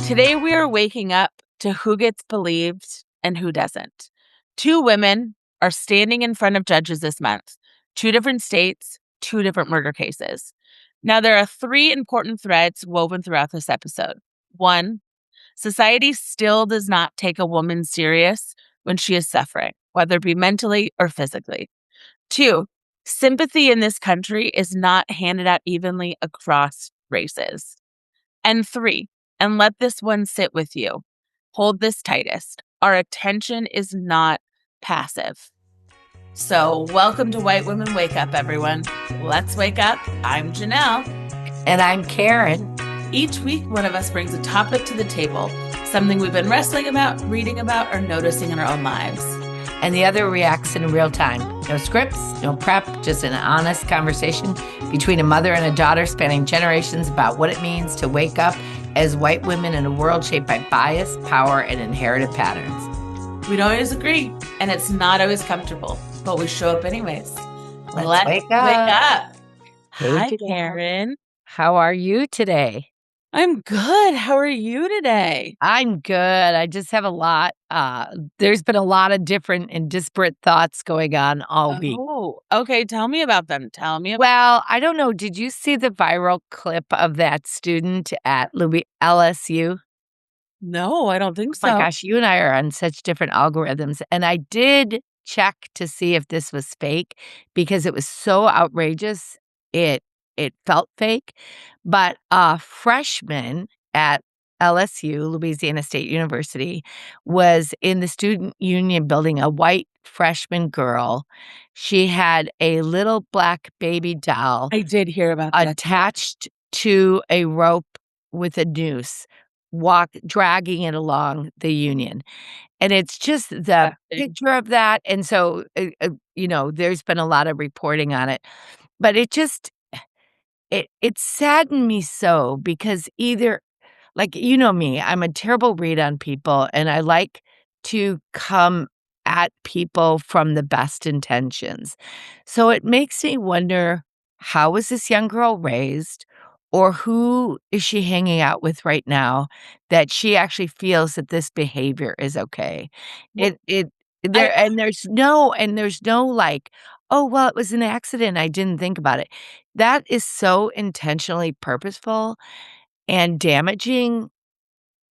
Today, we are waking up to who gets believed and who doesn't. Two women are standing in front of judges this month, two different states, two different murder cases. Now, there are three important threads woven throughout this episode. One, society still does not take a woman serious when she is suffering, whether it be mentally or physically. Two, sympathy in this country is not handed out evenly across races. And three, and let this one sit with you. Hold this tightest. Our attention is not passive. So, welcome to White Women Wake Up, everyone. Let's wake up. I'm Janelle. And I'm Karen. Each week, one of us brings a topic to the table, something we've been wrestling about, reading about, or noticing in our own lives. And the other reacts in real time. No scripts, no prep, just an honest conversation between a mother and a daughter spanning generations about what it means to wake up as white women in a world shaped by bias, power, and inherited patterns. We don't always agree, and it's not always comfortable, but we show up anyways. Let's wake up. Hey, Hi, Karen. How are you today? I'm good. How are you today? I'm good. I just have a lot. There's been a lot of different and disparate thoughts going on all week. Oh, okay. Tell me about them. Well, I don't know. Did you see the viral clip of that student at LSU? No, I don't think so. Oh my gosh, you and I are on such different algorithms. And I did check to see if this was fake because it was so outrageous. It felt fake. But a freshman at LSU, Louisiana State University, was in the student union building, a white freshman girl. She had a little black baby doll I did hear about that. attached to a rope with a noose, dragging it along the union. And it's just the picture of that. And so, there's been a lot of reporting on it. But it saddened me so because either, like, you know me, I'm a terrible read on people, and I like to come at people from the best intentions. So it makes me wonder, how was this young girl raised? Or who is she hanging out with right now that she actually feels that this behavior is okay? Well, There's no like, oh, well, it was an accident. I didn't think about it. That is so intentionally purposeful and damaging,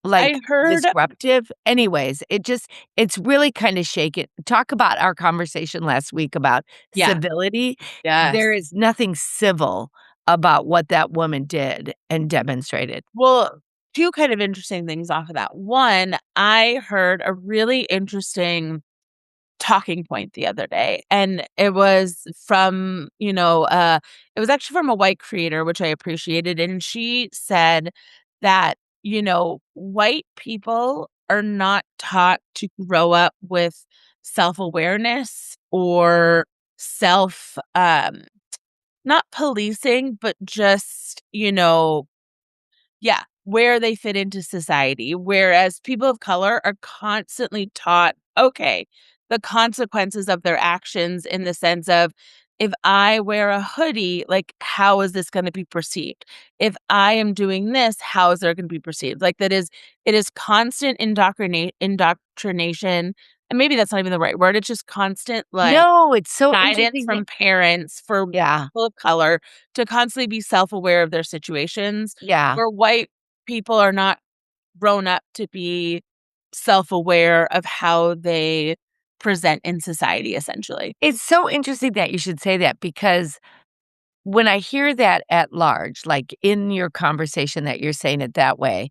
like, disruptive. Anyways, it's really kind of shaken. Talk about our conversation last week about civility. Yes. There is nothing civil about what that woman did and demonstrated. Well, two kind of interesting things off of that. One, I heard a really interesting talking point the other day, and it was from, it was actually from a white creator, which I appreciated. And she said that, white people are not taught to grow up with self-awareness or not policing, but just, where they fit into society. Whereas people of color are constantly taught, okay, the consequences of their actions, in the sense of, if I wear a hoodie, like, how is this going to be perceived? If I am doing this, how is there going to be perceived? Like, it is constant indoctrination. And maybe that's not even the right word. It's just constant, No, it's so guidance from parents for people of color to constantly be self-aware of their situations. Yeah. Where white people are not grown up to be self-aware of how they present in society, essentially. It's so interesting that you should say that, because when I hear that at large, like in your conversation that you're saying it that way,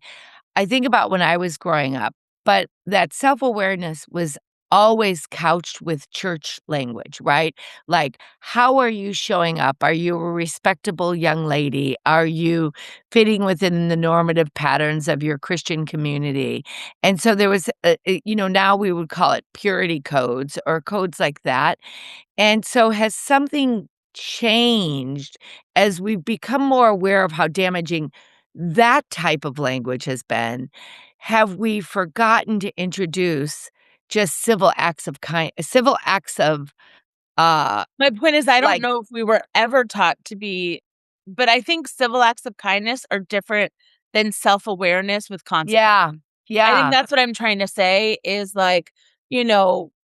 I think about when I was growing up, but that self-awareness was always couched with church language, right? Like, how are you showing up? Are you a respectable young lady? Are you fitting within the normative patterns of your Christian community? And so there was, now we would call it purity codes or codes like that. And so has something changed as we've become more aware of how damaging that type of language has been? Have we forgotten to introduce just civil acts of My point is, I don't like, know if we were ever taught to be, but I think civil acts of kindness are different than self-awareness with consequence. Yeah. I think Yeah. that's what I'm trying to say is, like,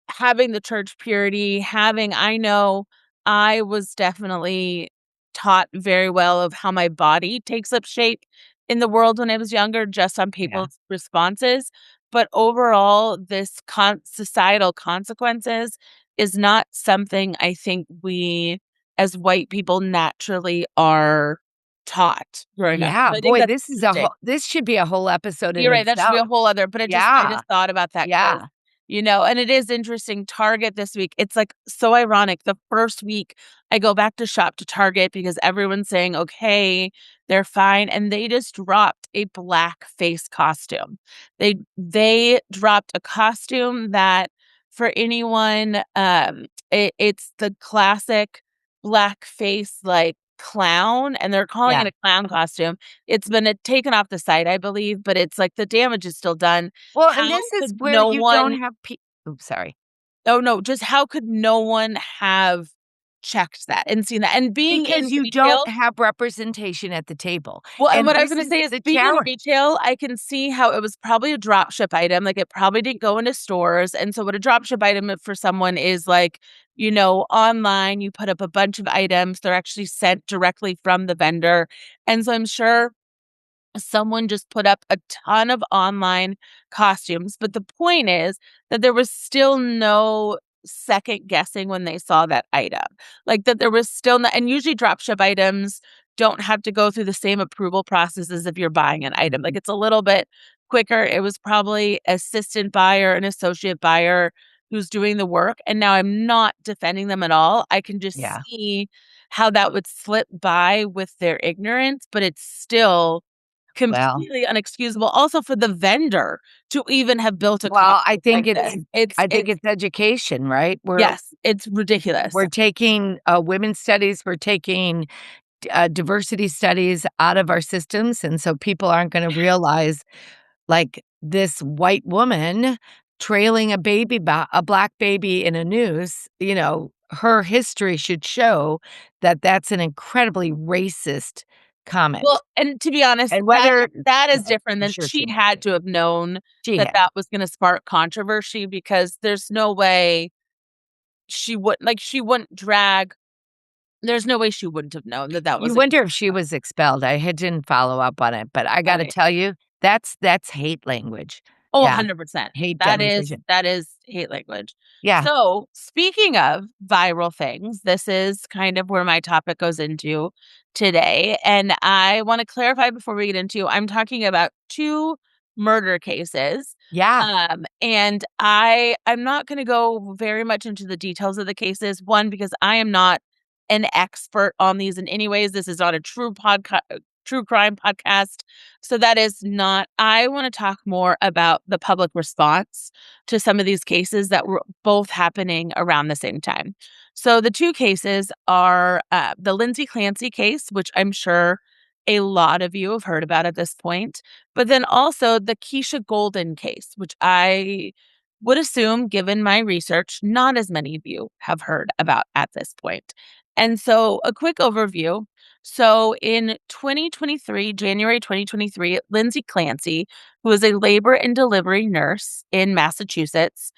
having the church purity, I know I was definitely taught very well of how my body takes up shape in the world when I was younger just on Yeah. people's responses, but overall, this societal consequences is not something I think we as white people naturally are taught growing up. Yeah. So I think Boy, that's this is a interesting. whole this should be a whole episode in You're right, that should be a itself. whole other, but I Yeah. just thought about that because Yeah. and it is interesting, Target this week, it's, like, so ironic, the first week I go back to shop to Target because everyone's saying, "Okay, they're fine," and they just dropped a black face costume. They dropped a costume that for anyone, it's the classic black face, like, clown, and they're calling Yeah. it a clown costume. It's been, taken off the site, I believe, but it's like the damage is still done. Well, How and this is could where no you don't one have oops, sorry. Oh, no, just how could no one have checked that and seen that? And being Because in you don't retail have representation at the table, well, and and what I was this gonna is say is the being in challenge. retail, I can see how it was probably a drop ship item, like, it probably didn't go into stores, and so what a drop ship item for someone is, like, online, you put up a bunch of items, they're actually sent directly from the vendor, and so I'm sure someone just put up a ton of online costumes, but the point is that there was still no second guessing when they saw that item. Like, that there was still no and usually dropship items don't have to go through the same approval process as if you're buying an item. Like, it's a little bit quicker. It was probably assistant buyer, an associate buyer who's doing the work, and now I'm not defending them at all. I can just Yeah. see how that would slip by with their ignorance, but it's still Well completely unexcusable also for the vendor to even have built a well, costume like this. I think it's education, right? Yes, it's ridiculous. We're taking, women's studies, we're taking, diversity studies out of our systems, and so people aren't gonna realize, like, this white woman trailing a black baby in a noose, her history should show that that's an incredibly racist Well, comment, and to be honest, and that whether that is well, different I'm than sure she she knows had it. to have known She that had. that was gonna spark controversy because there's no way she wouldn't drag there's no way she wouldn't have known that that You was a wonder if she was expelled. Didn't follow up on it, but I gotta right. tell you, that's hate language. Oh, Yeah, 100%. hate That is demonstration. that is hate language. Yeah, So, speaking of viral things, this is kind of where my topic goes into today, and I wanna clarify before we get into I'm talking about 2 murder cases, yeah, and I'm not gonna go very much into the details of the cases, 1, because I am not an expert on these in any ways, this is not a true crime podcast, so that is not I wanna talk more about the public response to some of these cases that were both happening around the same time. So the 2 cases are, the Lindsay Clancy case, which I'm sure a lot of you have heard about at this point, but then also the Keshia Golden case, which I would assume, given my research, not as many of you have heard about at this point. And so a quick overview so in 2023, January 2023, Lindsay Clancy, who is a labor and delivery nurse in Massachusetts,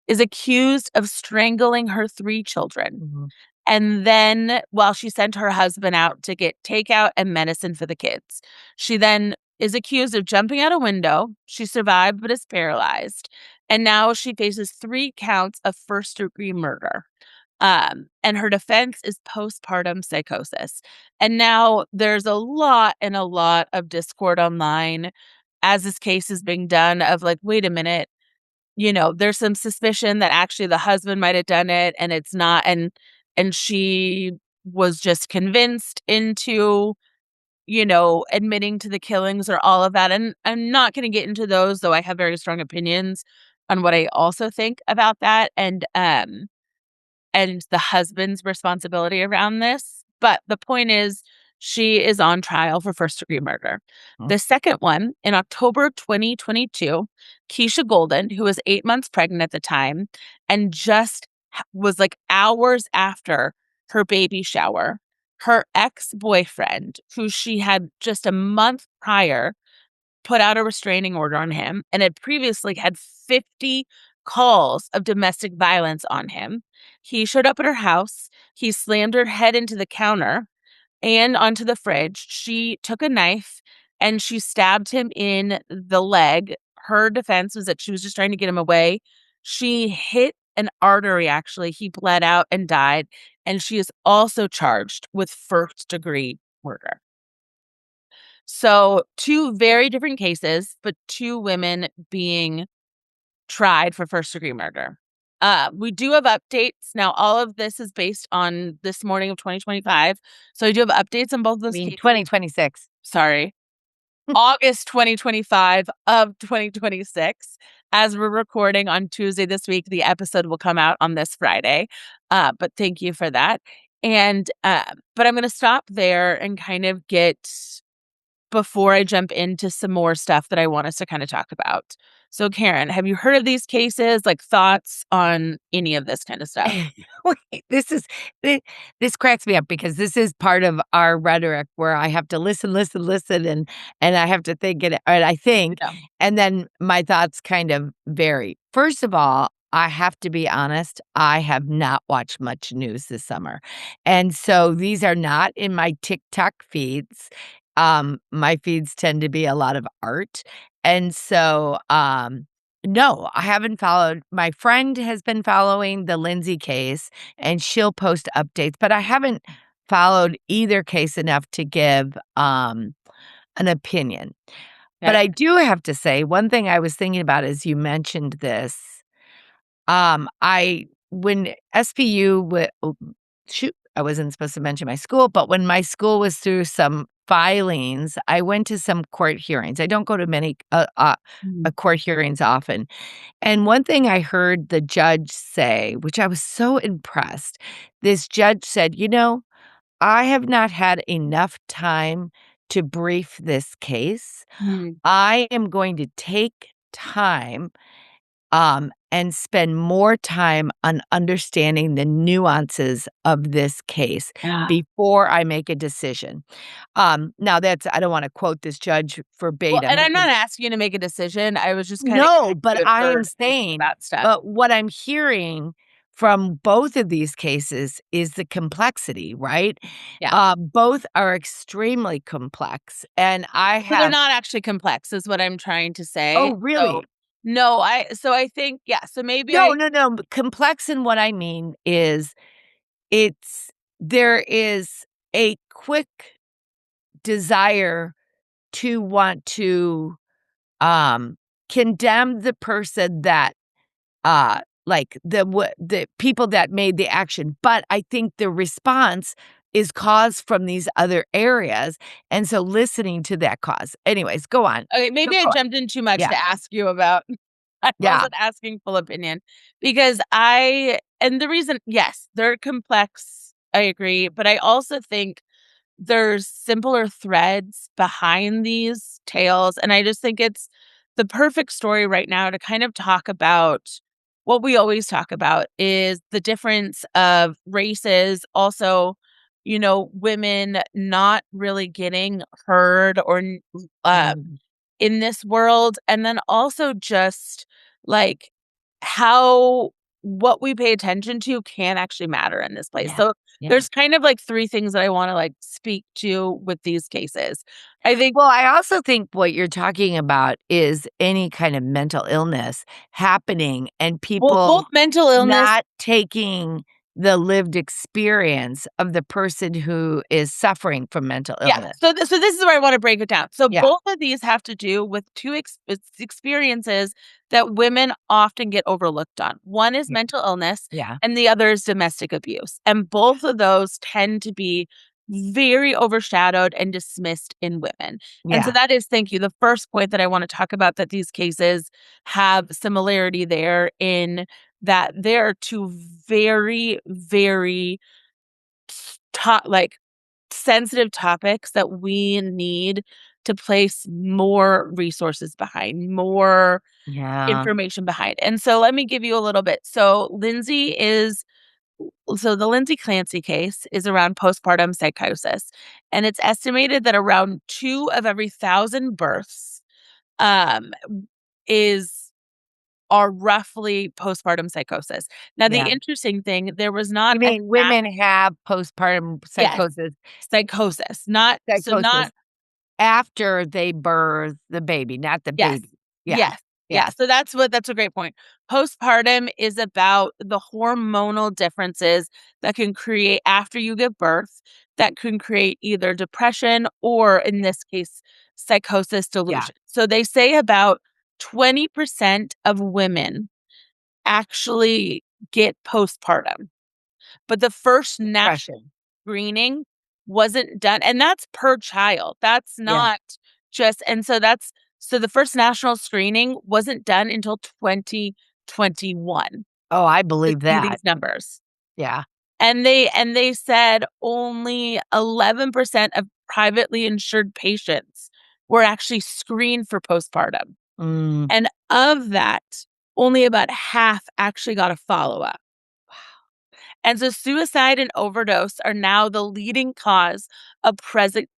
is accused of strangling her 3 children. mhm. And then while she sent her husband out to get takeout and medicine for the kids, she then is accused of jumping out a window. She survived but is paralyzed. And now she faces 3 counts of first-degree murder. And her defense is postpartum psychosis. And now there's a lot of discord online as this case is being done of like, wait a minute, there's some suspicion that actually the husband might have done it and it's not and she was just convinced into, admitting to the killings or all of that. And I'm not going to get into those, though I have very strong opinions on what I also think about that. And the husband's responsibility around this. But the point is, she is on trial for first-degree murder. Mm, The second one, in October 2022, Keshia Golden, who was 8 months pregnant at the time and just was, like, hours after her baby shower, her ex-boyfriend, who she had just a month prior put out a restraining order on him and had previously had 50 calls of domestic violence on him. He showed up at her house. He slammed her head into the counter and onto the fridge. She took a knife and she stabbed him in the leg. Her defense was that she was just trying to get him away. She hit an artery, actually. He bled out and died. And she is also charged with first-degree murder. So, two very different cases, but two women being tried for first-degree murder. We do have updates. Now, all of this is based on this morning of 2025. So I do have updates on both of I those mean, cases. 2026. Sorry. August 2025 of 2026. As we're recording on Tuesday this week, the episode will come out on this Friday. But thank you for that. And but I'm going to stop there and kind of get before I jump into some more stuff that I want us to kind of talk about. So, Karen, have you heard of these cases? Like thoughts on any of this kind of stuff? Wait, this cracks me up because this is part of our rhetoric where I have to listen, and I have to think and I think, Yeah. and then my thoughts kind of vary. First of all, I have to be honest, I have not watched much news this summer. And so these are not in my TikTok feeds. My feeds tend to be a lot of art. And so no, I haven't followed. My friend has been following the Lindsay case, and she'll post updates, but I haven't followed either case enough to give, an opinion. But Okay. I do have to say, one thing I was thinking about as you mentioned this, I when SPU shoot, I wasn't supposed to mention my school, but when my school was through some filings, I went to some court hearings. I don't go to many, Mhm. court hearings often. And one thing I heard the judge say, which I was so impressed, this judge said, I have not had enough time to brief this case. Mhm. I am going to take time and spend more time on understanding the nuances of this case Yeah. before I make a decision. Now I don't want to quote this judge Well, and verbatim. I'm not asking you to make a decision. I was just kind of No, but curious I for am thinking saying about stuff. but what I'm hearing from both of these cases is the complexity, right? Yeah. Both are extremely complex, and I So they're have not actually complex is what I'm trying to say. Oh, So really? no, I think, yeah, so maybe No, I no, no, but complex in what I mean is it's there is a quick desire to want to, condemn the person that like the people that made the action, but I think the response is caused from these other areas, and so listening to that cause. Anyways, go on. okay, So maybe I go on. jumped in too much Yeah, to ask you about I yeah, wasn't asking full opinion because I and the reason yes, they're complex, I agree, but I also think there's simpler threads behind these tales, and I just think it's the perfect story right now to kind of talk about what we always talk about is the difference of races, also, women not really getting heard or mm, in this world, and then also just, like, how what we pay attention to can actually matter in this place. yeah, So, yeah. there's kind of, like, 3 things that I wanna, like, speak to with these cases. I think Well, I also think what you're talking about is any kind of mental illness happening and well, both people mental illness. not taking the lived experience of the person who is suffering from mental Yeah, illness. so this is where I wanna break it down. So Yeah, both of these have to do with 2 experiences that women often get overlooked on. One is yeah, mental illness, yeah, and the other is domestic abuse, and both of those tend to be very overshadowed and dismissed in women, and so yeah, that is thank you, the first point that I wanna talk about that these cases have similarity there in that there are 2 very, very like sensitive topics that we need to place more resources behind, more yeah, information behind. And so let me give you a little bit. So the Lindsay Clancy case is around postpartum psychosis, and it's estimated that around 2 of every 1,000 births um, is are roughly postpartum psychosis. Now, the Yeah. interesting thing, there was not You a mean women have postpartum yes, psychosis psychosis, not so psychosis not after they birth the baby, not the yes. baby. Yeah. Yes. Yeah, Yeah. so that's a great point. Postpartum is about the hormonal differences that can create after you give birth that can create either depression or, in this case, psychosis Yeah. delusion. So they say about 20% of women actually get postpartum, but the first national Depression. screening wasn't done, and that's per child. That's Yeah. not just and so the first national screening wasn't done until 2021 Oh, I to believe see that. these numbers. Yeah. And they said only 11% of privately insured patients were actually screened for postpartum. Mm, And of that, only about half actually got a follow-up. And so suicide and overdose are now the leading cause of pregnant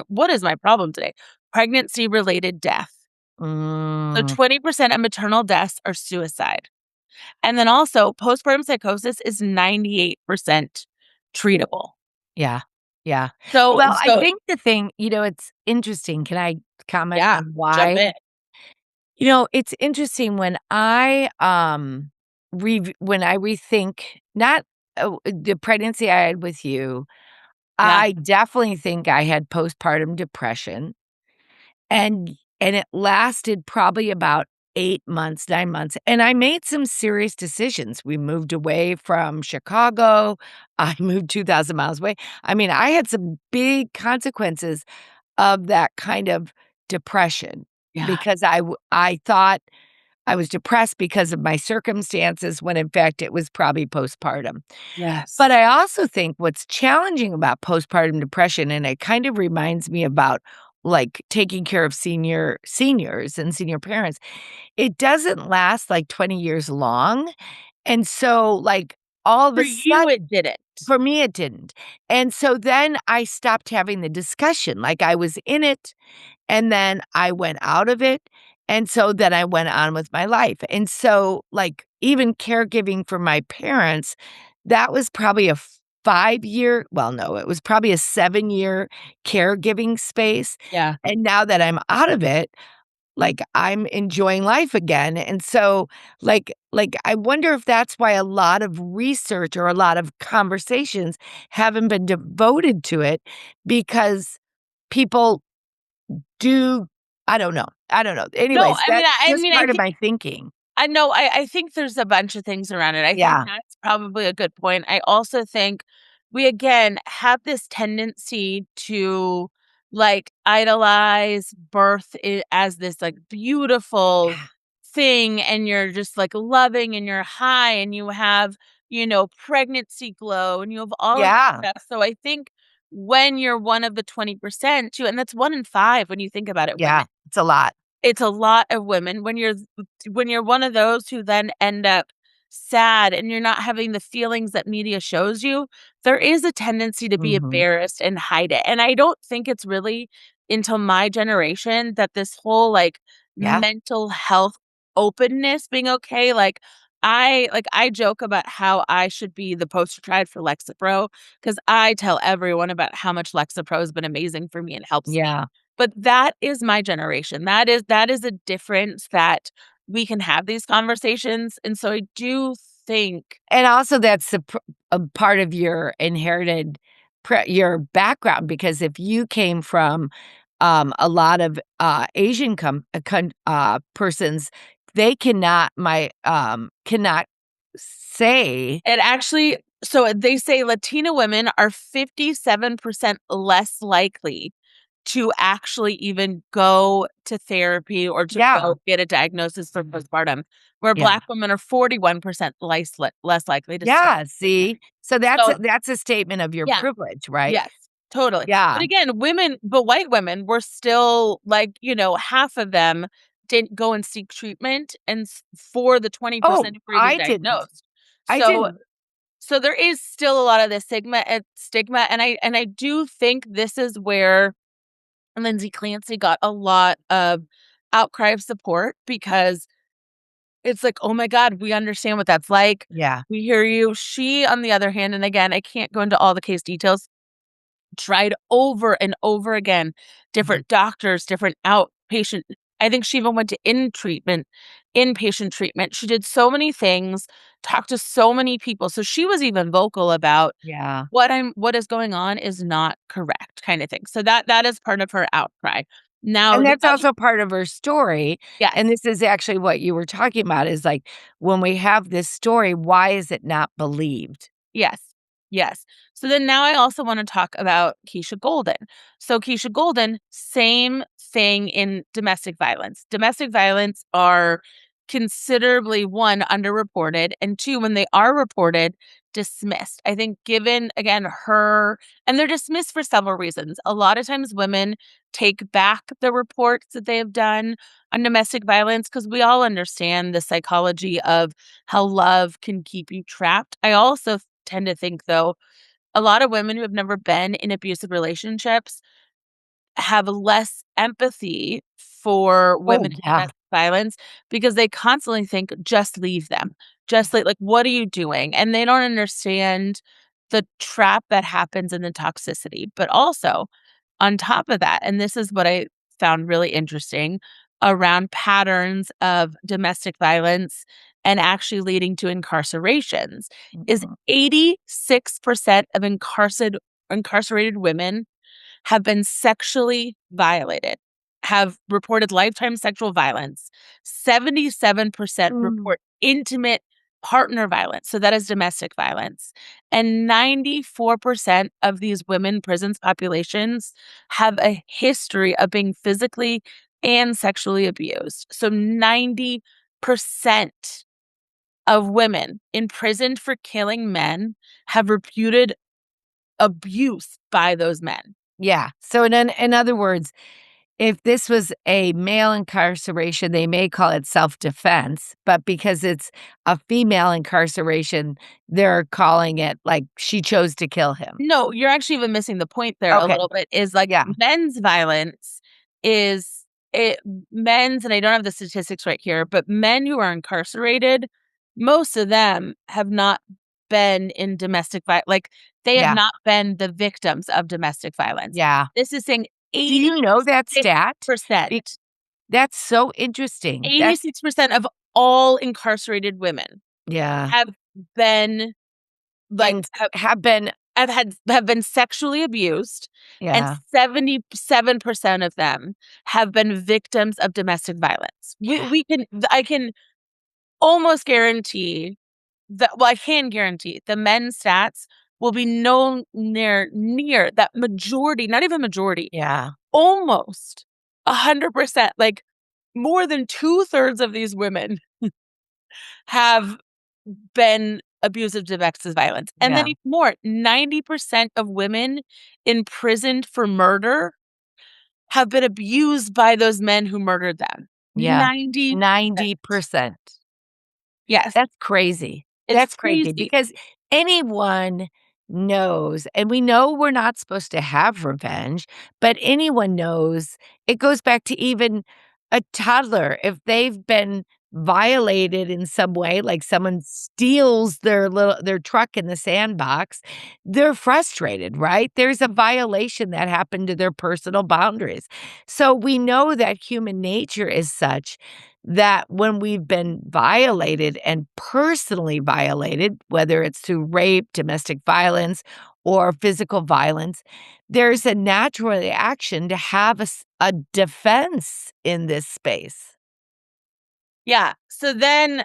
what is my problem today? Pregnancy-related death. So mm, 20% of maternal deaths are suicide. And then also postpartum psychosis is 98% treatable. yeah. Yeah. So Well, I so think the thing it's interesting. Can I comment yeah, on jump why? in. It's interesting when when I rethink not the pregnancy I had with you, Yeah. I definitely think I had postpartum depression, and it lasted probably about 8 months, 9 months, and I made some serious decisions. We moved away from Chicago. I moved 2,000 miles away. I mean, I had some big consequences of that kind of depression Yeah. because I thought I was depressed because of my circumstances when in fact it was probably postpartum. Yes. But I also think what's challenging about postpartum depression, and it kind of reminds me about like taking care of seniors and senior parents, it doesn't last like 20 years long. And so like all of For a you, sudden it didn't. for me it didn't. And so then I stopped having the discussion. Like I was in it and then I went out of it, and so then I went on with my life, and so, like, even caregiving for my parents, that was probably a 5-year well, no, it was probably a 7-year caregiving space, Yeah. and now that I'm out of it, like, I'm enjoying life again, and so, I wonder if that's why a lot of research or a lot of conversations haven't been devoted to it because people do I don't know. No, Anyways, I mean, that's I just mean, I part of think my thinking. I know, I think there's a bunch of things around it. I think Yeah, that's probably a good point. I also think we, again, have this tendency to, like, idolize birth as this, like, beautiful yeah, thing, and you're just, like, loving, and you're high, and you have, pregnancy glow, and you have all of yeah, that stuff. So I think when you're one of the 20% too, and that's 1 in 5 when you think about it, women. yeah, it's a lot. It's a lot of women when you're one of those who then end up sad and you're not having the feelings that media shows you, there is a tendency to be Mhm. embarrassed and hide it, and I don't think it's really until my generation that this whole, like, Yeah, mental health openness being okay, I joke about how I should be the poster child for Lexapro because I tell everyone about how much Lexapro has been amazing for me and helps me. yeah. But that is my generation. That is a difference that we can have these conversations, and so I do think And also that's a part of your inherited your background because if you came from, a lot of, Asian persons, they cannot say it actually so they say Latina women are 57% less likely to actually even go to therapy or to Yeah, go get a diagnosis for postpartum, where yeah. Black women are 41% less likely to start Yeah, treatment. see? So So that's a statement of your yeah. privilege, right? Yes, totally. Yeah. But again, white women were still like, half of them didn't go and seek treatment and for the Oh, 20% who were even I didn't. diagnosed. I So didn't. so there is still a lot of this stigma, and I do think this is where Lindsay Clancy got a lot of outcry of support because it's like, "Oh my god, we understand what that's like. Yeah. We hear you." She, on the other hand, and again, I can't go into all the case details, tried over and over again, Mhm. different doctors, different outpatient. I think she even went to inpatient treatment. She did so many things, talked to so many people. So she was even vocal about Yeah. what is going on is not correct kind of thing. So that is part of her outcry. Now And the that's other also part of her story, yes. and this is actually what you were talking about is, like, when we have this story, why is it not believed? Yes. Yes. So then now I also want to talk about Keisha Golden. So Keisha Golden, same thing in domestic violence. Domestic violence are considerably one underreported and two when they are reported dismissed. I think given again her and they're dismissed for several reasons. A lot of times women take back the reports that they have done on domestic violence because we all understand the psychology of how love can keep you trapped. I also tend to think, though, a lot of women who have never been in abusive relationships have less empathy for Oh, women in yeah. domestic violence because they constantly think, "Just leave them. Just like, what are you doing?" And they don't understand the trap that happens in the toxicity. But also, on top of that, and this is what I found really interesting around patterns of domestic violence and actually leading to incarcerations, is Mhm. 86% of incarcerated women have been sexually violated, have reported lifetime sexual violence. 77% Mm. report intimate partner violence. So that is domestic violence. And 94% of these women prisons populations have a history of being physically and sexually abused. So 90% of women imprisoned for killing men have reputed abuse by those men. Yeah. So in other words, if this was a male incarceration, they may call it self-defense, but because it's a female incarceration, they're calling it, like, she chose to kill him. No, you're actually even missing the point there a Okay. little bit, is, like, Yeah. men's violence is it men's and I don't have the statistics right here, but men who are incarcerated, most of them have not been in domestic violence. Like, they have Yeah. not been the victims of domestic violence. Yeah. This is saying Do you know that stat? 86%. Be That's so interesting. That's 86% of all incarcerated women yeah. have been, like, And have been have been sexually abused, and yeah. 77% of them have been victims of domestic violence. Yeah. We can I can almost guarantee that well, I can guarantee the men's stats will be no near that majority, not even majority, Yeah. almost 100%, like, more than 2/3 of these women have been abusive domestic violence. And then Yeah. even more, 90% of women imprisoned for murder have been abused by those men who murdered them. Yeah. 90%. 90%. Yes, That's crazy. it's That's crazy crazy. because anyone knows, and we know we're not supposed to have revenge, but anyone knows it goes back to even a toddler. If they've been violated in some way, like someone steals their truck in the sandbox, they're frustrated, right? There's a violation that happened to their personal boundaries. So we know that human nature is such that when we've been violated and personally violated, whether it's through rape, domestic violence, or physical violence, there's a natural reaction to have a defense in this space. Yeah. So then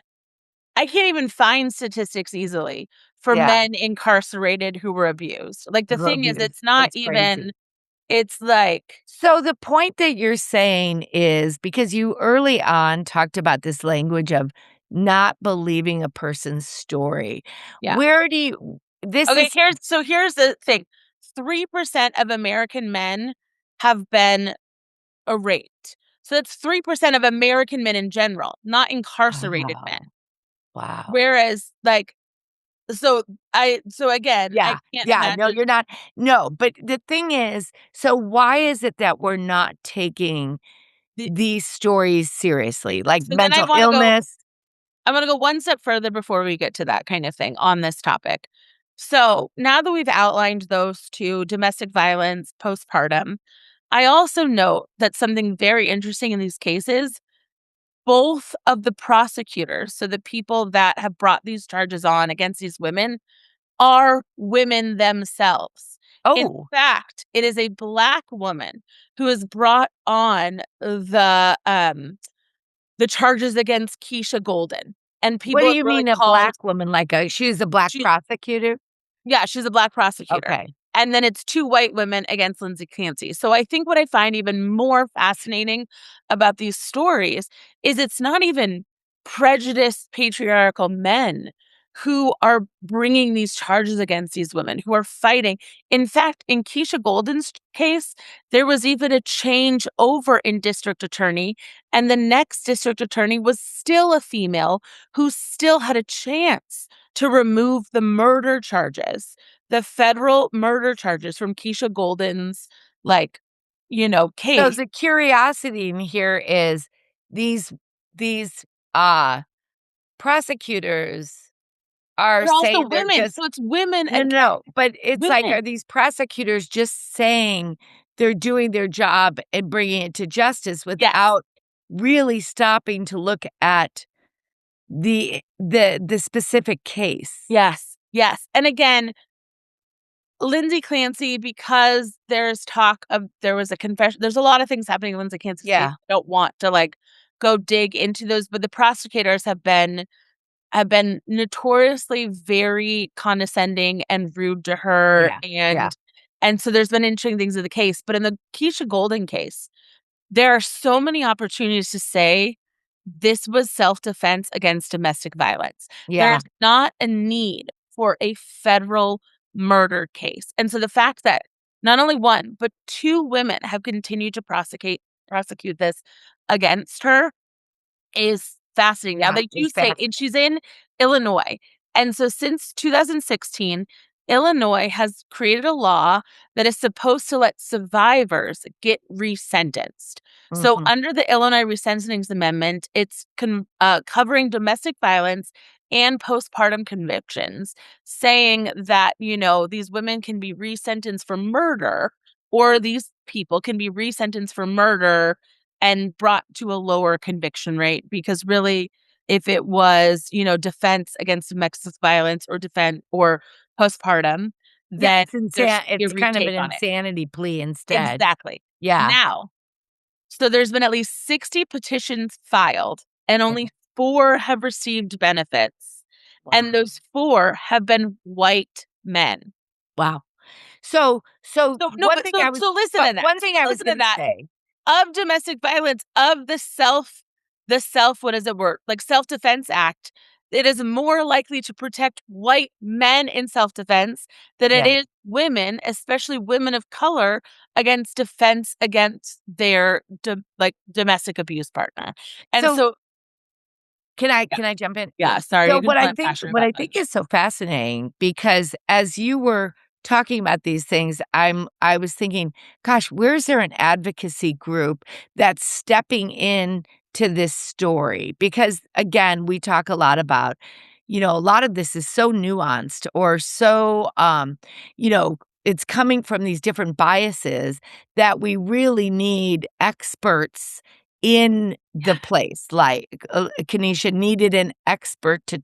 I can't even find statistics easily for Yeah, men incarcerated who were abused. Like, the who thing is, abused. it's not It's even crazy. it's like So the point that you're saying is because you early on talked about this language of not believing a person's story. yeah. Where do you this Okay, is here's the thing. 3% of American men have been raped. So that's 3% of American men in general, not incarcerated men. wow. Wow. Whereas, like, so again, I Yeah, can't yeah, no, imagine you're not no, but the thing is, so why is it that we're not taking the these stories seriously? Like so then mental illness? I wanna go one step further before we get to that kind of thing on this topic. So, now that we've outlined those 2, domestic violence, postpartum, I also note that something very interesting in these cases, both of the prosecutors, so the people that have brought these charges on against these women, are women themselves. In Oh, fact, it is a Black woman who has brought on the charges against Keshia Golden, and what do people have you really mean a called black woman? Like a she's a black she prosecutor? yeah, she's a Black prosecutor, Okay. and then it's 2 white women against Lindsay Clancy. So I think what I find even more fascinating about these stories is it's not even prejudiced patriarchal men who are bringing these charges against these women, who are fighting. In fact, in Keshia Golden's case, there was even a change over in district attorney, and the next district attorney was still a female who still had a chance to remove the murder charges, the federal murder charges from Keshia Golden's, like, So case. the curiosity in here is these these, uh, prosecutors are They're also saying they're women, just so it's women no, no, against no, but it's like, women. are these prosecutors just saying they're doing their job and bringing it to justice Yes, without really stopping to look at the specific case? yes, yes, and again, Lindsay Clancy, because there was a confession there's a lot of things happening in Lindsay Clancy's case. Yeah, I don't want to, like, go dig into those, but the prosecutors have been notoriously very condescending and rude to her, yeah, yeah. and so there's been interesting things in the case, but in the Keshia Golden case, there are so many opportunities to say this was self-defense against domestic violence. Yeah. There's not a need for a federal murder case, and so the fact that not only 1, but 2 women have continued to prosecute this against her is fascinating. Now Yeah, they do it's say and she's in Illinois, and so since 2016, Illinois has created a law that is supposed to let survivors get resentenced. So mhm. under the Illinois Resentencing Amendment, it's covering domestic violence and postpartum convictions, saying that, these women can be resentenced for murder, or these people can be resentenced for murder and brought to a lower conviction rate, because really, if it was, defense against domestic violence or defense or postpartum, Yeah, then there should be a it's kind of retake an on it. insanity plea instead. Exactly. Yeah. Now, so there's been at least 60 petitions filed, and Yeah. only 4 have received benefits, and Wow. those 4 have been white men. Wow. So So no, but so listen to that. one thing I was Listen to gonna that. say Of domestic violence, of the self what is it word? Like, Self-Defense Act, it is more likely to protect white men in self-defense than it yeah. is women, especially women of color, against defense against their domestic abuse partner. And So so yeah, can I jump in? yeah, sorry, So you can tell I'm passionate what about I this. think is so fascinating because as you were talking about these things, I was thinking, gosh, where's there an advocacy group that's stepping in to this story? Because again, we talk a lot about, a lot of this is so nuanced or so you know, it's coming from these different biases that we really need experts in the place, like, Kanisha needed an expert to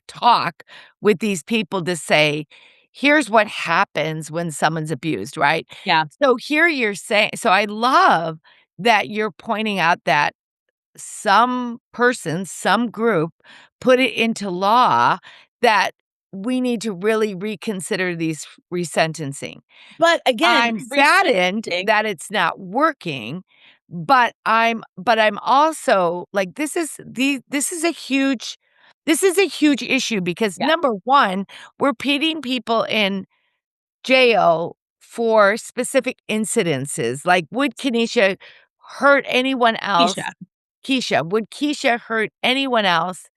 talk with these people to say, "Here's what happens when someone's abused," right? Yeah, So here you're saying so I love that you're pointing out that some person, some group put it into law that we need to really reconsider these resentencing. but again, I'm saddened resentencing. that it's not working, but I'm also like, this is a huge issue because Yeah, number 1, we're pitting people in jail for specific incidences, like, would Kenesha hurt anyone else Keisha. Keisha, would Keisha hurt anyone else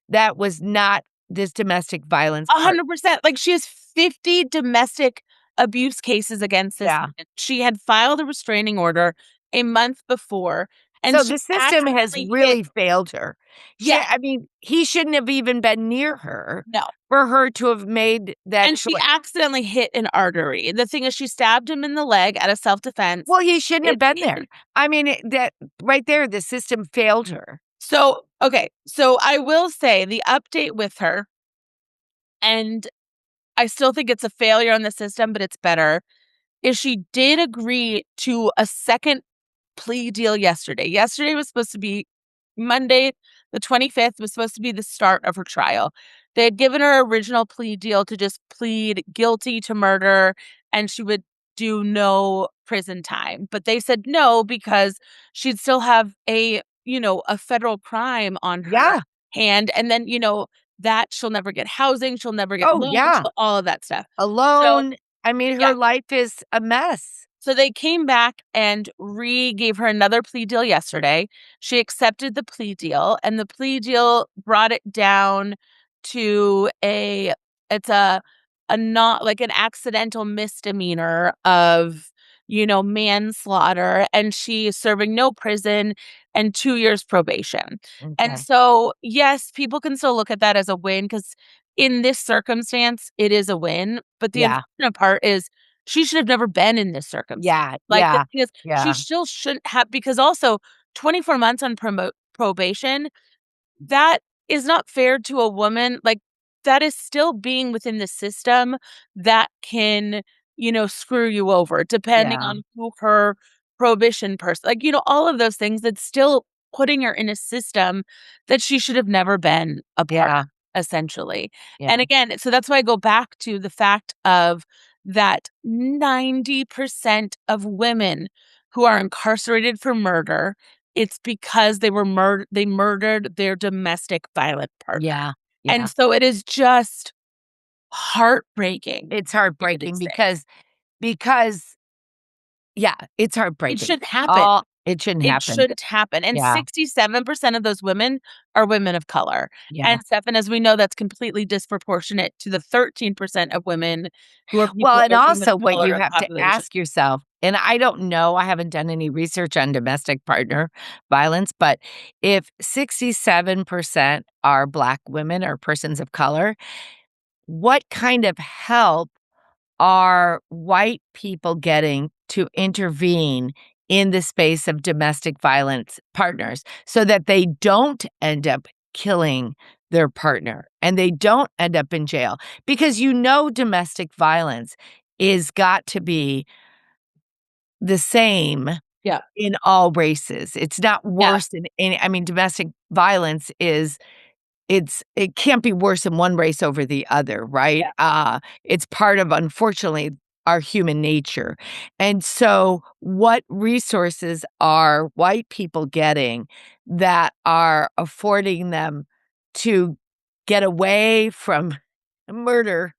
that was not this domestic violence part. 100%. Like, she has 50 domestic abuse cases against this Yeah. man. She had filed a restraining order a month before, and So she the system has accidentally hit. really failed her. Yes. I mean, he shouldn't have even been near her No. for her to have made that And she choice. accidentally hit an artery. The thing is she stabbed him in the leg out of self-defense. Well, he shouldn't have It been hit. there. I mean, that right there, the system failed her. So, okay, so I will say the update with her, and I still think it's a failure on the system, but it's better, is she did agree to a second plea deal yesterday. Yesterday was supposed to be Monday, the 25th was supposed to be the start of her trial. They had given her original plea deal to just plead guilty to murder and she would do no prison time. But they said no because she'd still have a federal crime on her Yeah. hand. And then, that she'll never get housing, she'll never get Oh, loans, yeah. all of that stuff. So, Alone. I mean, yeah. her life is a mess. So they came back and gave her another plea deal yesterday. She accepted the plea deal, and the plea deal brought it down to it's a not like an accidental misdemeanor of, manslaughter, and she is serving no prison and 2 years probation. And Okay. so, yes, people can still look at that as a win because in this circumstance, it is a win. But the Yeah. unfortunate part is she should have never been in this circumstance. Yeah. Like, the Yeah. thing is, she Yeah. still shouldn't have because also 24 months on probation, that is not fair to a woman, like, that is still being within the system that can, screw you over depending Yeah. on who her prohibition person like, all of those things, that's still putting her in a system that she should have never been a part Yeah. of, essentially. Yeah. And again, so that's why I go back to the fact of that 90% of women who are incarcerated for murder, it's because they murdered their domestic violent partner. Yeah. And Yeah. so it is just heartbreaking, It's for me to heartbreaking say. because yeah, it's It heartbreaking. shouldn't happen. All it shouldn't It happen. shouldn't happen, and Yeah. 67% of those women are women of color. Yeah. And Stefan, as we know, that's completely disproportionate to the 13% of women who are Well, people and are women of also what color you in the have to population. ask yourself, and I don't know, I haven't done any research on domestic partner violence, but if 67% are Black women or persons of color, what kind of help are white people getting to intervene in the space of domestic violence partners so that they don't end up killing their partner and they don't end up in jail? Because domestic violence is got to be the same Yeah. in all races. It's not Yeah. worse than any. I mean, domestic violence is it can't be worse in one race over the other, right? Yeah. It's part of, unfortunately, our human nature. And so what resources are white people getting that are affording them to get away from murder?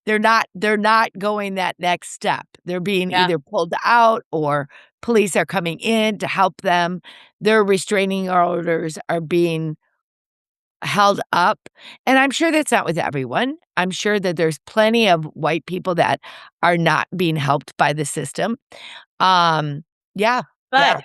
They're not going that next step. They're being Yeah. either pulled out or police are coming in to help them. Their restraining orders are being held up, and I'm sure that's not with everyone. I'm sure that there's plenty of white people that are not being helped by the system. Um, yeah, yeah,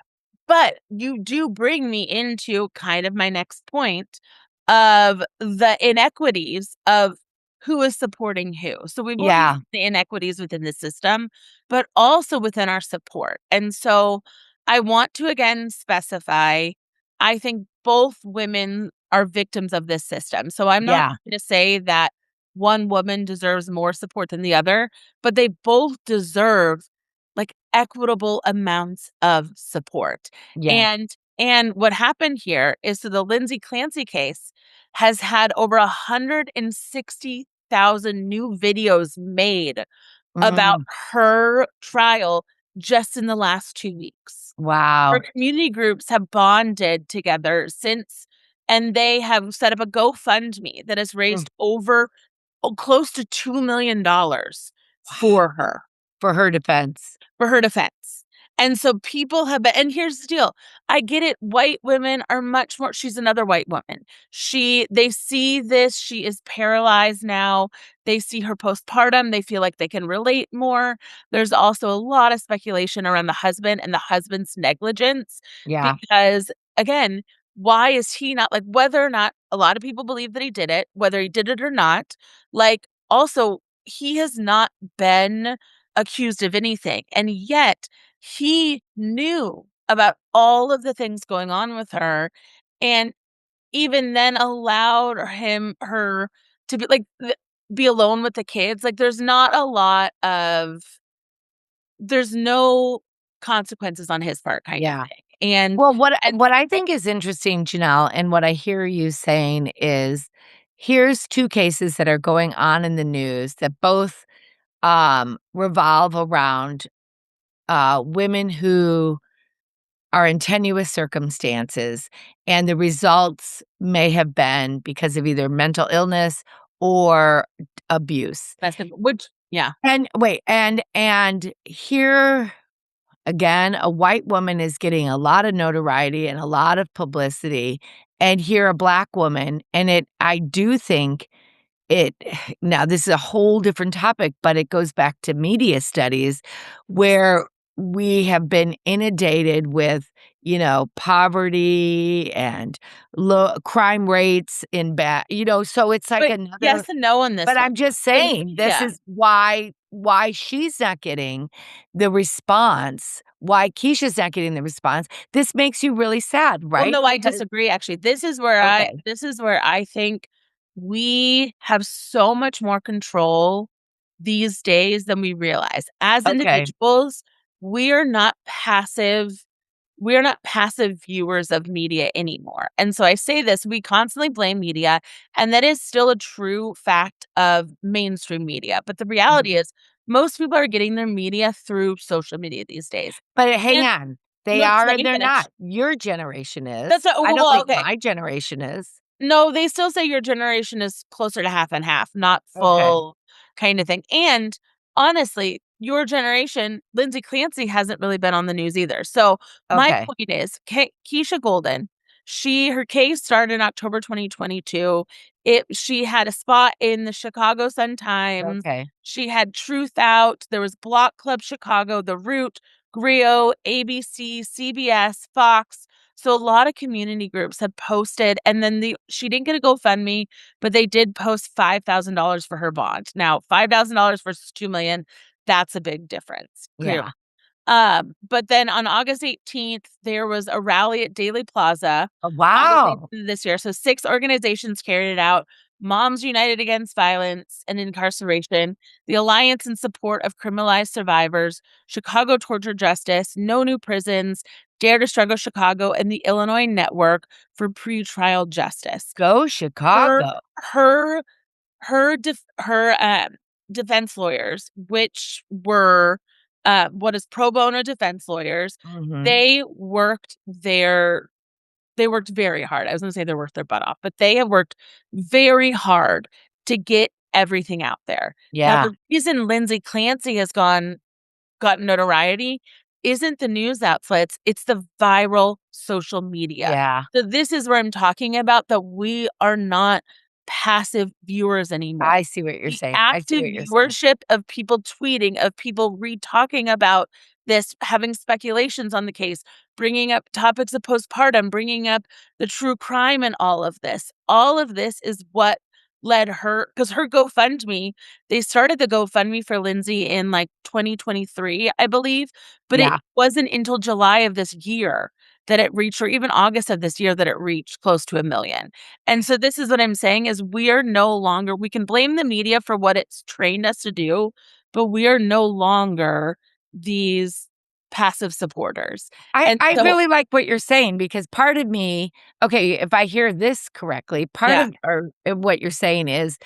But you do bring me into kind of my next point of the inequities of who is supporting who. So we've already yeah, seen the inequities within the system, but also within our support. And so I want to again specify, I think both women are victims of this system. So I'm not yeah, going to say that one woman deserves more support than the other, but they both deserve like equitable amounts of support. yeah. And what happened here is, so the Lindsay Clancy case has had over 160,000 new videos made about Mm, her trial just in the last 2 weeks. Her wow. community groups have bonded together since, and they have set up a GoFundMe that has Mm, raised over close to $2 million wow. for her. For her defense. For her defense. And so people have been, and here's the deal. I get it. White women are much more, she's another white woman. They see this, she is paralyzed now. They see her postpartum, they feel like they can relate more. There's also a lot of speculation around the husband and the husband's negligence Yeah. because, again, why is he not, like, whether or not a lot of people believe that he did it, whether he did it or not, like, also, he has not been accused of anything. And yet he knew about all of the things going on with her and even then allowed her to be like be alone with the kids. Like there's no consequences on his part kind of Yeah. thing. And Well, and what I think is interesting, Janelle, and what I hear you saying is, here's 2 cases that are going on in the news that both, revolve around, women who are in tenuous circumstances, and the results may have been because of either mental illness or abuse. that's which yeah. And wait, and here again, a white woman is getting a lot of notoriety and a lot of publicity, and here a black woman, and I do think it now this is a whole different topic, but it goes back to media studies where we have been inundated with, poverty and low crime rates in so it's like But another. yes and no on this But one. I'm just In saying, this yeah. is why she's not getting the response, why Keshia's not getting the response. This makes you really sad, Well, right? no, I Because disagree, actually. okay, This is where I think we have so much more control these days than we realize. As okay, individuals, we are not passive we are not passive viewers of media anymore. And so I say this, we constantly blame media, and that is still a true fact of mainstream media. But the reality mhm. is most people are getting their media through social media these days. But hang And on, they no, just are let and me they're finish. not. Your generation is. That's what I don't well, think okay. my generation is. No, they still say your generation is closer to half and half, not Okay, full kind of thing. And honestly, your generation, Lindsay Clancy hasn't really been on the news either. So my okay, point is, Keisha Golden, her case started in October 2022. She had a spot in the Chicago Sun Times. okay. She had Truth Out. There was Block Club Chicago, The Root, Grio, ABC, CBS, Fox. So a lot of community groups had posted, and then she didn't get a GoFundMe, but they did post $5,000 for her bond. Now, $5,000 versus 2 million, that's a big difference, clearly. Yeah. But then on August 18th, there was a rally at Daily Plaza. Oh, August wow. 18th this year. So 6 organizations carried it out. Moms United Against Violence and Incarceration, the Alliance in Support of Criminalized Survivors, Chicago Torture Justice, No New Prisons, Dare to Struggle Chicago, and the Illinois Network for Pretrial Justice. Go Her Chicago. her her defense lawyers, which were, what is pro bono defense lawyers, Mhm. they worked their they worked very hard. I was gonna say they worked their butt off, but they have worked very hard to get everything out there. Now, Yeah, the reason Lindsay Clancy has gotten notoriety isn't the news outlets, it's the viral social media. yeah. So this is where I'm talking about that we are not passive viewers anymore. I see what you're The saying. I see active what you're saying. viewership of people tweeting, of people re-talking about this, having speculations on the case, bringing up topics of postpartum, bringing up the true crime and all of this. All of this is what led her, because her GoFundMe, they started the GoFundMe for Lindsay in, like, 2023, I believe, but it Yeah, wasn't until July of this year that it reached, or even August of this year, that it reached close to 1 million. And so this is what I'm saying is we can blame the media for what it's trained us to do, but we are no longer these passive supporters. And I so really like what you're saying because part of me okay, if I hear this correctly, part yeah, of what you're saying is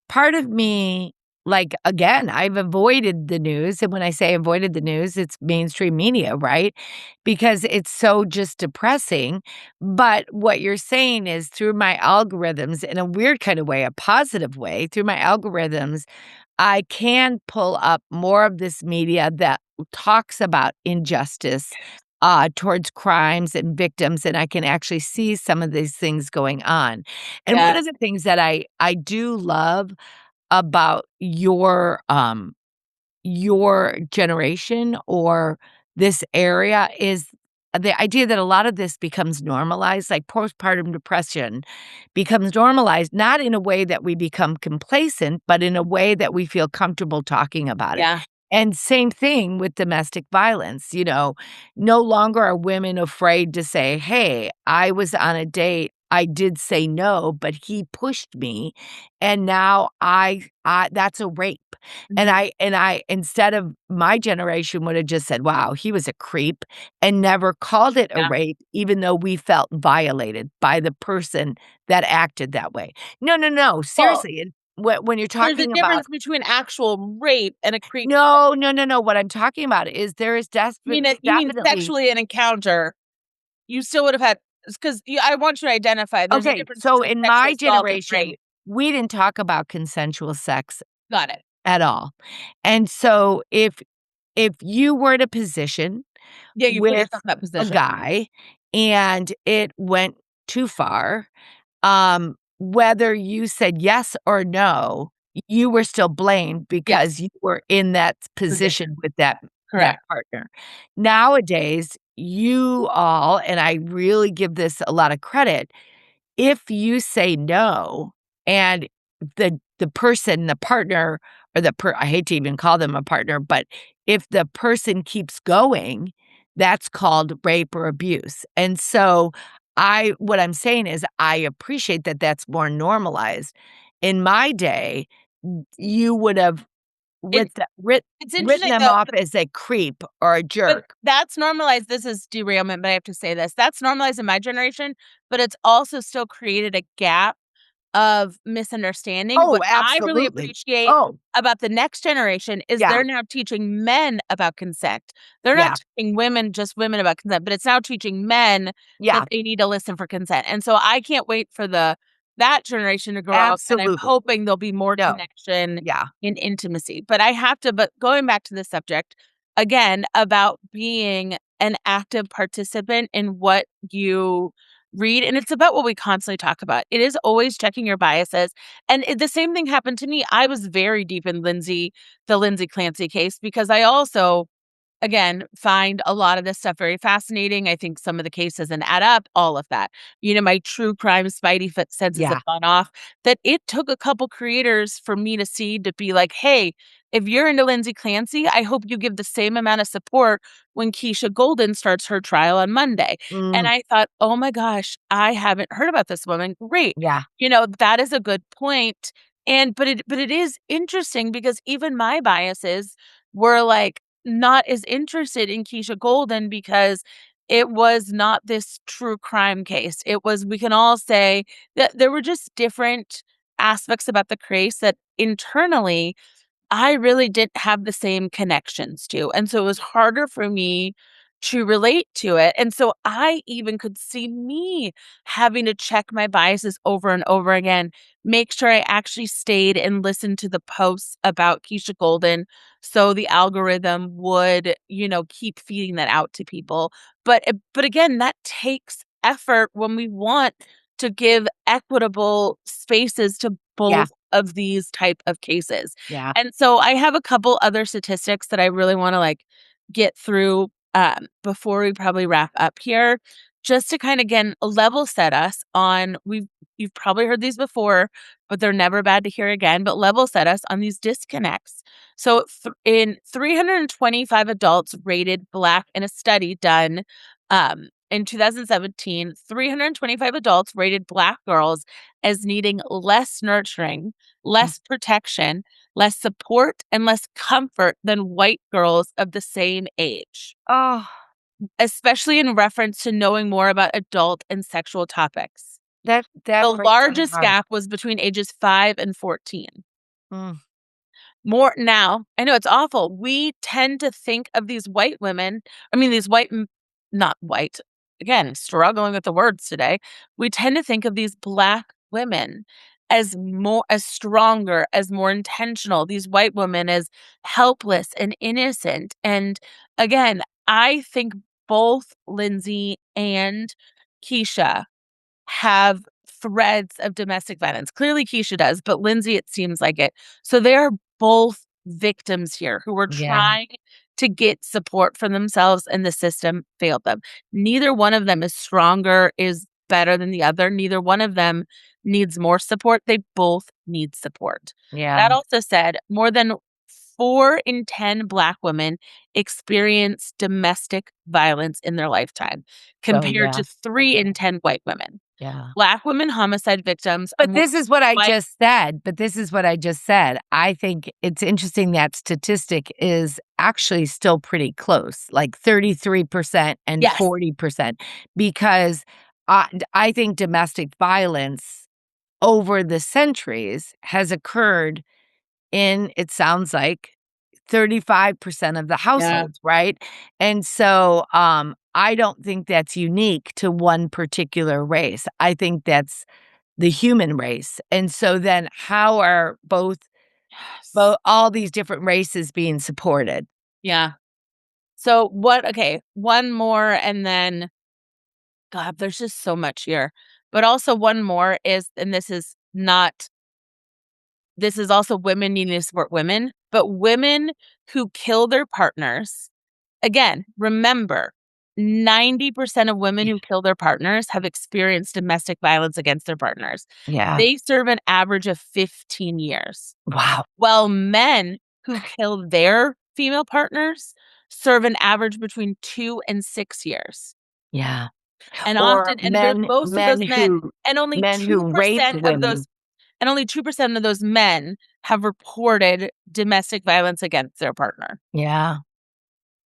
part of me like, again, I've avoided the news, and when I say avoided the news, it's mainstream media, right? Because it's so just depressing, but what you're saying is through my algorithms, in a weird kind of way, a positive way, through my algorithms, I can pull up more of this media that talks about injustice towards crimes and victims, and I can actually see some of these things going on. And one Yeah. of the things that I do love about your generation or this area is the idea that a lot of this becomes normalized, like postpartum depression becomes normalized, not in a way that we become complacent, but in a way that we feel comfortable talking about it. Yeah. And same thing with domestic violence, no longer are women afraid to say, "Hey, I was on a date. I did say no, but he pushed me, and now I that's a rape." And Mhm. I instead of my generation would have just said, "Wow, he was a creep," and never called it a Yeah. rape, even though we felt violated by the person that acted that way. No, no, no, Well, seriously, and when you're there's a talking about difference between actual rape and a creep. no, no, no, no, what I'm talking about is there is You mean definitely sexually an encounter, you still would have had, because I want you to identify there's a okay, difference so between in sexual my assault and generation, rape. we didn't talk about consensual sex Got it. at all, and so if you were in a position Yeah, you put with yourself in that a position. guy and it went too far, whether you said yes or no, you were still blamed because Yes, you were in that position. position with that Correct. partner. Nowadays, you all, and I really give this a lot of credit, if you say no and the person, the partner, or I hate to even call them a partner, but if the person keeps going, that's called rape or abuse. And so what I'm saying is I appreciate that that's more normalized. In my day, you would have It's it's written interesting them though, off as a creep or a but jerk. that's normalized. This is derailment, but I have to say this. That's normalized in my generation, but it's also still created a gap of misunderstanding. Oh, What I really absolutely. appreciate Oh, about the next generation is yeah, they're now teaching men about consent. They're not yeah, teaching women, just women, about consent, but it's now teaching men that yeah, they need to listen for consent. And so I can't wait for that generation to grow up, and I'm absolutely. hoping there'll be more No, connection yeah. and intimacy. But going back to the subject again about being an active participant in what you read, and it's about what we constantly talk about. It is always checking your biases, and the same thing happened to me. I was very deep in the Lindsay Clancy case, because I also, again, find a lot of this stuff very fascinating. I think some of the cases and add up, all of that. My true crime spidey senses have Yeah. gone off, that it took a couple creators for me to see, to be like, hey, if you're into Lindsay Clancy, I hope you give the same amount of support when Keisha Golden starts her trial on Monday. And Mm, I thought, oh my gosh, I haven't heard about this woman. Great. yeah, That is a good point. But it is interesting, because even my biases were like, not as interested in Keisha Golden, because it was not this true crime case. It was, we can all say that there were just different aspects about the case that internally I really didn't have the same connections to. And so it was harder for me to relate to it. And so I even could see me having to check my biases over and over again, make sure I actually stayed and listened to the posts about Keisha Golden, so the algorithm would, keep feeding that out to people. But again, that takes effort when we want to give equitable spaces to yeah, both of these type of cases. yeah, And so I have a couple other statistics that I really wanna, get through, before we probably wrap up here, just to kinda, again, level set us on, you've probably heard these before, but they're never bad to hear again, but level set us on these disconnects. So, in 325 adults rated Black in a study done, in 2017, 325 adults rated Black girls as needing less nurturing, mm. less protection, less support, and less comfort than white girls of the same age, Oh, especially in reference to knowing more about adult and sexual topics. that The breaks my largest heart. gap was between ages 5 and 14. Mm, More now, I know it's awful. We tend to think of these white women, I mean, these not white, again, struggling with the words today. We tend to think of these Black women as stronger, as more intentional, these white women as helpless and innocent. And again, I think both Lindsay and Keshia have threads of domestic violence. Clearly, Keshia does, but Lindsay, it seems like it. So they are both victims here who were Yeah, trying to get support from themselves, and the system failed them. Neither one of them is stronger, is better than the other. Neither one of them needs more support. They both need support. yeah. That also said, more than 4 in 10 Black women experience domestic violence in their lifetime, So, compared yeah, to 3 in 10 white women. yeah. Black women homicide victims are But more this is what I white. just said, but this is what I just said. I think it's interesting that statistic is actually still pretty close, like 33% and Yes. 40%, because I think domestic violence over the centuries has occurred in, it sounds like, 35% of the Yeah. households, right? And so, I don't think that's unique to one particular race. I think that's the human race. And so then how are both Yes. all these different races being supported? Yeah. So what okay, one more and then God, there's just so much here. But also one more is, and this is also women needing to support women, but women who kill their partners. Again, remember, 90% of women Yeah. who kill their partners have experienced domestic violence against their partners. Yeah. They serve an average of 15 years, Wow. while men who kill their female partners serve an average between 2 and 6 years. Yeah. And Or often, and they're most of those men, and only men who rape 2% of women. those men have reported domestic violence against their partner. Yeah.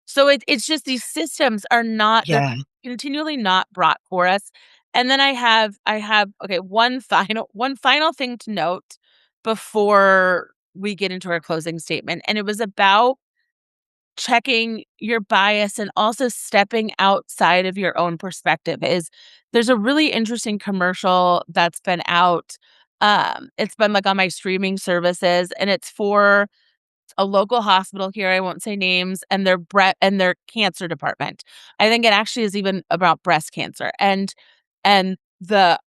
So it's just these systems are not, they're Yeah. continually not brought for us. And then I have okay, one final thing to note before we get into our closing statement. And it was about checking your bias and also stepping outside of your own perspective. Is there's a really interesting commercial that's been out. It's been like on my streaming services, and it's for a local hospital here, I won't say names, and their cancer department. I think it actually is even about breast cancer. And the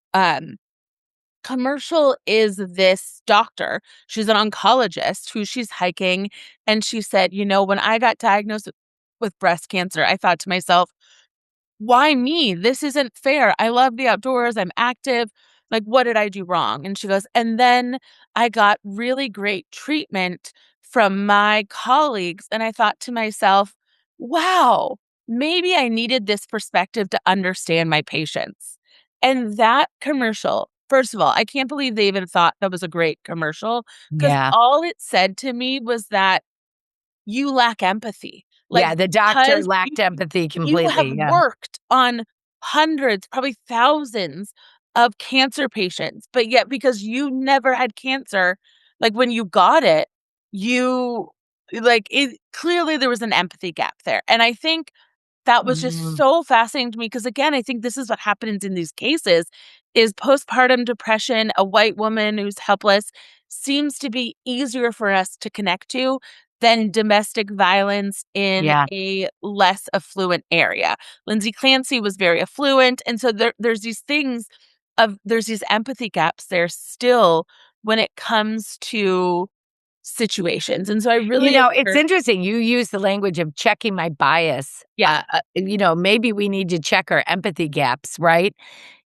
commercial is this doctor. She's an oncologist who she's hiking, and she said, when I got diagnosed with breast cancer, I thought to myself, why me? This isn't fair. I love the outdoors. I'm active. Like, what did I do wrong? And she goes, and then I got really great treatment from my colleagues. And I thought to myself, wow, maybe I needed this perspective to understand my patients. And that commercial, first of all, I can't believe they even thought that was a great commercial, because Yeah. all it said to me was that you lack empathy. Like, Yeah, the doctor because lacked empathy you have completely, yeah. worked on hundreds, probably thousands of cancer patients, but yet because you never had cancer, like when you got it, you like it clearly there was an empathy gap there. And I think that was just Mhm. so fascinating to me because again, I think this is what happens in these cases is postpartum depression, a white woman who's helpless seems to be easier for us to connect to than domestic violence in Yeah. a less affluent area. Lindsay Clancy was very affluent, and so there's these empathy gaps there still when it comes to situations. And so I really It's encourage. interesting. You use the language of checking my bias. Yeah. Maybe we need to check our empathy gaps, right?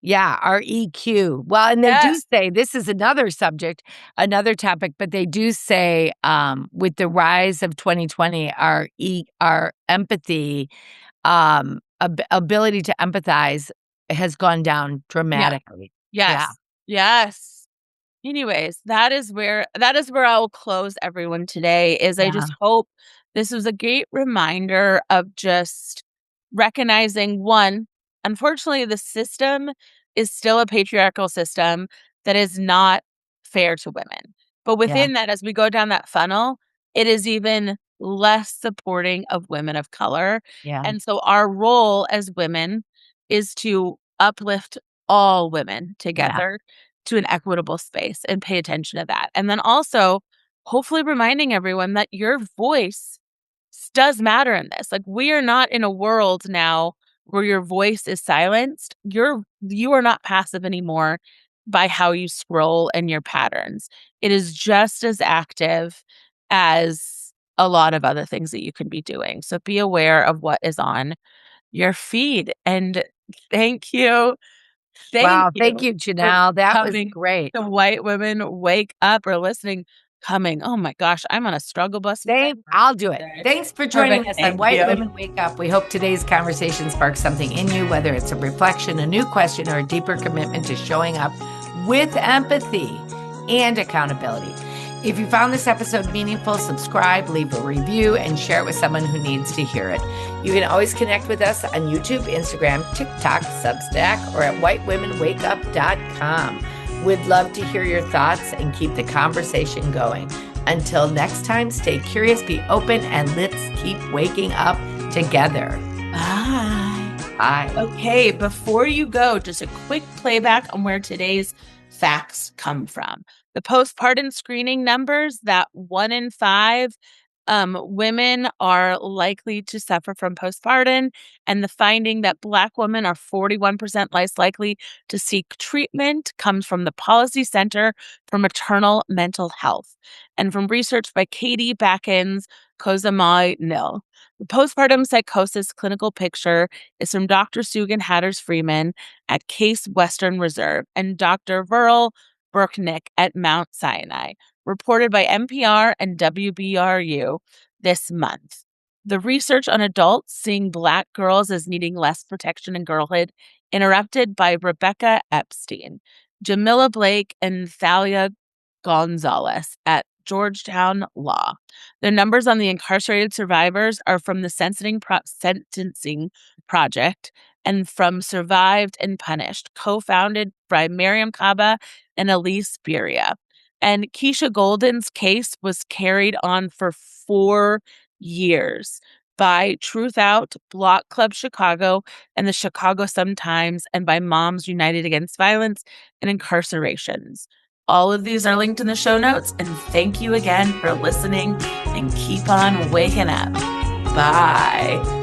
Yeah, our EQ. Well, and they do Yes. say this is another subject, another topic, but they do say with the rise of 2020, our empathy, ability to empathize has gone down Yeah. dramatically. Yeah, Yes. Yes. Anyways, that is where I'll close everyone today is I yeah, just hope this was a great reminder of just recognizing one, unfortunately, the system is still a patriarchal system that is not fair to women. But yeah, within that, as we go down that funnel, it is even less supporting of women of color. yeah, And so our role as women is to uplift all women yeah. together to an equitable space and pay attention to that. And then also, hopefully reminding everyone that your voice does matter in this. Like, we are not in a world now where your voice is silenced. You are not passive anymore by how you scroll and your patterns. It is just as active as a lot of other things that you can be doing. So be aware of what is on your feed. And thank you. Thank Wow, thank you you, for Janelle. That was coming great. to White Women Wake Up or listening. Coming. Oh my gosh, I'm on a struggle bus with my I'll do it. today. Thanks for joining Perfect. us on Thank White you. Women Wake Up. We hope today's conversation sparks something in you, whether it's a reflection, a new question, or a deeper commitment to showing up with empathy and accountability. If you found this episode meaningful, subscribe, leave a review, and share it with someone who needs to hear it. You can always connect with us on YouTube, Instagram, TikTok, Substack, or at whitewomenwakeup.com. We'd love to hear your thoughts and keep the conversation going. Until next time, stay curious, be open, and let's keep waking up together. Bye. Bye. Okay, before you go, just a quick playback on where today's facts come from. The postpartum screening numbers that 1 in 5 women are likely to suffer from postpartum, and the finding that Black women are 41% less likely to seek treatment comes from the Policy Center for Maternal Mental Health and from research by Katie Backens Kozamai Nil. The postpartum psychosis clinical picture is from Dr. Sugan Hatters Freeman at Case Western Reserve and Dr. Verl Burknick at Mount Sinai, reported by NPR and WBRU this month. The research on adults seeing Black girls as needing less protection in girlhood, interrupted by Rebecca Epstein, Jamila Blake, and Thalia Gonzalez at Georgetown Law. The numbers on the incarcerated survivors are from the Sentencing Project and from Survived and Punished, co-founded by Miriam Kaba and Elise Beria. And Keshia Golden's case was carried on for 4 years by Truth Out, Block Club Chicago, and the Chicago Sun-Times, and by Moms United Against Violence and Incarcerations. All of these are linked in the show notes, and thank you again for listening, and keep on waking up. Bye.